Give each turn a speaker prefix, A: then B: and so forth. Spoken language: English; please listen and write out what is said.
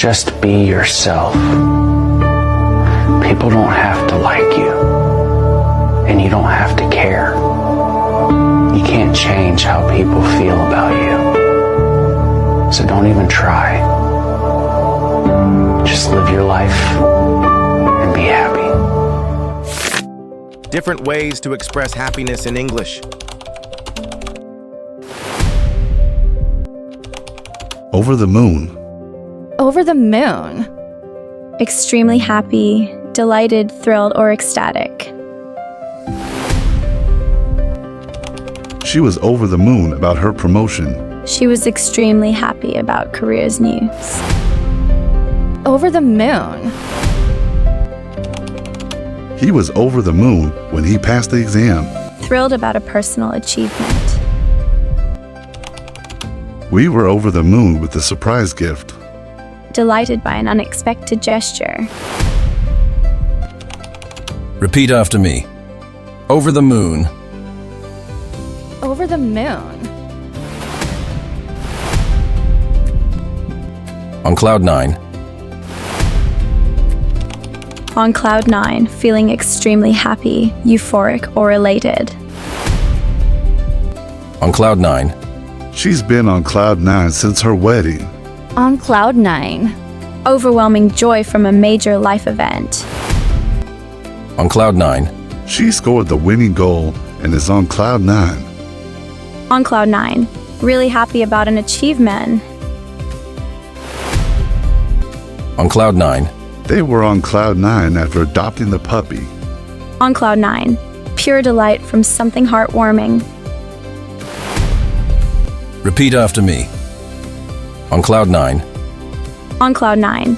A: Just be yourself. People don't have to like you, and you don't have to care. You can't change how people feel about you, so don't even try. Just live your life and be happy.
B: Different ways to express happiness in English.
C: Over the moon.
D: Over the moon.
E: Extremely happy, delighted, thrilled, or ecstatic.
C: She was over the moon about her promotion.
E: She was extremely happy about career's news.
D: Over the moon.
C: He was over the moon when he passed the exam.
E: Thrilled about a personal achievement.
C: We were over the moon with the surprise gift.
E: Delighted by an unexpected gesture.
F: Repeat after me. Over the moon.
D: Over the moon.
F: On cloud 9.
E: On cloud 9, feeling extremely happy, euphoric, or elated.
F: On cloud 9.
C: She's been on cloud 9 since her wedding.
D: On cloud 9.
E: Overwhelming joy from a major life event.
F: On cloud 9.
C: She scored the winning goal and is on cloud 9.
E: On cloud 9, really happy about an achievement.
F: On cloud 9.
C: They were on cloud 9 after adopting the puppy.
E: On cloud 9, pure delight from something heartwarming.
F: Repeat after me. On cloud 9.
E: On cloud 9,